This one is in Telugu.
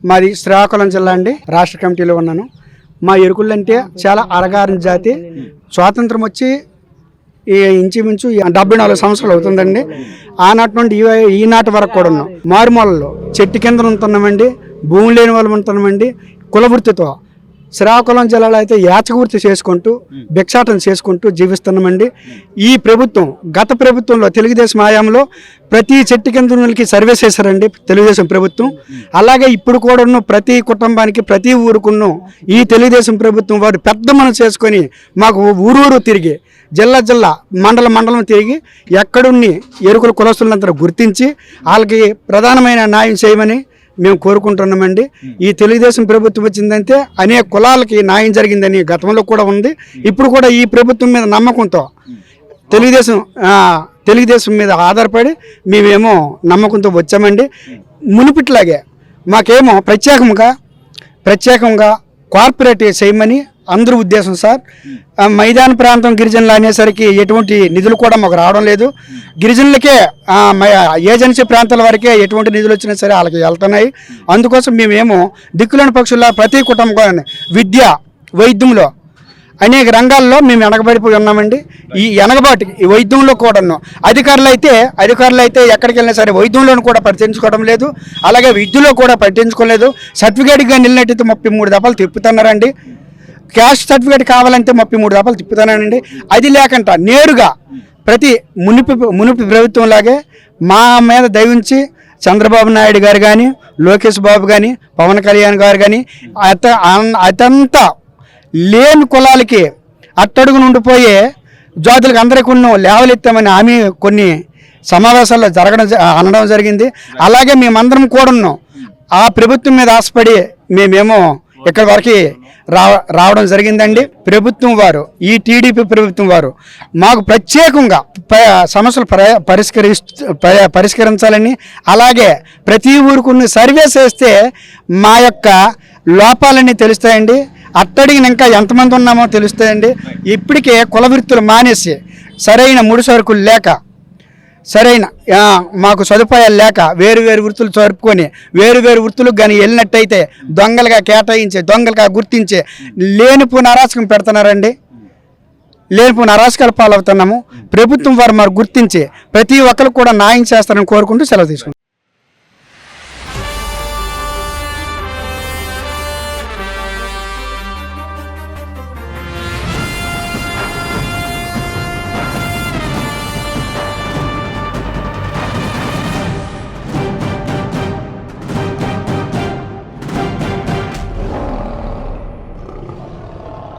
మాది శ్రీకాకుళం జిల్లా అండి. రాష్ట్ర కమిటీలో ఉన్నాను. మా ఎరుకుళ్ళు అంటే చాలా అరగారిన జాతి. స్వాతంత్రం వచ్చి ఇంచుమించు 74 సంవత్సరాలు అవుతుందండి. ఆనాటి నుండి ఈనాటి వరకు కూడా ఉన్నాం. మారుమూలలో చెట్టు కింద ఉంటున్నామండి. భూమి లేని వాళ్ళు ఉంటున్నామండి. కులవృత్తితో శ్రీకాకుళం జిల్లాలో అయితే యాచకవృత్తి చేసుకుంటూ భిక్షాటన చేసుకుంటూ జీవిస్తున్నామండి. ఈ ప్రభుత్వం గత ప్రభుత్వంలో తెలుగుదేశం హయాంలో ప్రతి చెట్టు కిందకి సర్వే చేశారండి తెలుగుదేశం ప్రభుత్వం. అలాగే ఇప్పుడు కూడా ఉన్న ప్రతి కుటుంబానికి ప్రతి ఊరుకున్న ఈ తెలుగుదేశం ప్రభుత్వం వారు పెద్ద మనసు చేసుకొని మాకు ఊరూరు తిరిగి జిల్లా మండలం తిరిగి ఎక్కడున్ని ఎరుకుల కులస్తులంతా గుర్తించి వాళ్ళకి ప్రధానమైన న్యాయం చేయమని మేము కోరుకుంటున్నామండి. ఈ తెలుగుదేశం ప్రభుత్వం వచ్చిందంటే అనేక కులాలకి న్యాయం జరిగిందని గతంలో కూడా ఉంది. ఇప్పుడు కూడా ఈ ప్రభుత్వం మీద నమ్మకంతో తెలుగుదేశం మీద ఆధారపడి మేమేమో నమ్మకంతో వచ్చామండి. మునిపిట్లాగే మాకేమో ప్రత్యేకంగా కార్పొరేట్ చేయమని అందరూ ఉద్దేశం సార్. మైదాన ప్రాంతం గిరిజనులు అనేసరికి ఎటువంటి నిధులు కూడా మాకు రావడం లేదు. గిరిజనులకే ఏజెన్సీ ప్రాంతాల వరకే ఎటువంటి నిధులు వచ్చినా సరే వాళ్ళకి వెళ్తున్నాయి. అందుకోసం మేమేమో దిక్కులేని పక్షుల్లో ప్రతి కుటుంబం విద్య వైద్యంలో అనేక రంగాల్లో మేము వెనకబడిపోయి ఉన్నామండి. ఈ వెనకబాటు ఈ వైద్యంలో కూడా ఉన్నాం. అధికారులు అయితే ఎక్కడికి వెళ్ళినా సరే వైద్యంలో కూడా పట్టించుకోవడం లేదు. అలాగే విద్యలో కూడా పట్టించుకోలేదు. సర్టిఫికేట్గా నిలినట్టయితే 33 దఫాలు తిప్పుతున్నారండి. క్యాస్ట్ సర్టిఫికేట్ కావాలంటే 33 దఫాలు తిప్పుతానండి. అది లేకుండా నేరుగా ప్రతి మునిపి ప్రభుత్వం లాగే మా మీద దయవుంచి చంద్రబాబు నాయుడు గారు కానీ, లోకేష్ బాబు కానీ, పవన్ కళ్యాణ్ గారు కానీ అతంతా లేని కులాలకి అట్టడుగు నుండిపోయే జాతులకు అందరికీ లేవలెత్తామని ఆమె కొన్ని సమావేశాల్లో అనడం జరిగింది. అలాగే మేమందరం కూడా ఉన్నాం. ఆ ప్రభుత్వం మీద ఆశపడి మేమేమో ఇక్కడి వరకు రావడం జరిగిందండి. ప్రభుత్వం వారు ఈ టీడీపీ ప్రభుత్వం వారు మాకు ప్రత్యేకంగా సమస్యలు పరిష్కరించాలని, అలాగే ప్రతి ఊరికి సర్వే చేస్తే మా యొక్క లోపాలన్నీ తెలుస్తాయండి. అట్టడిగిన ఇంకా ఎంతమంది ఉన్నామో తెలుస్తాయండి. ఇప్పటికే కుల వృత్తులు మానేసి సరైన ముడి సరుకులు లేక, సరైన మాకు సదుపాయాలు లేక వేరు వృత్తులు జరుపుకొని వేరు వృత్తులకు కానీ వెళ్ళినట్టయితే దొంగలుగా కేటాయించి దొంగలుగా గుర్తించి లేనిపోయిన అరాచకం పెడుతున్నారండి. లేనిపోయిన అరాచకాల పాలవుతున్నాము. ప్రభుత్వం వారు మరి గుర్తించి ప్రతి ఒక్కరికి కూడా న్యాయం చేస్తారని కోరుకుంటూ సెలవు తీసుకుంటాం.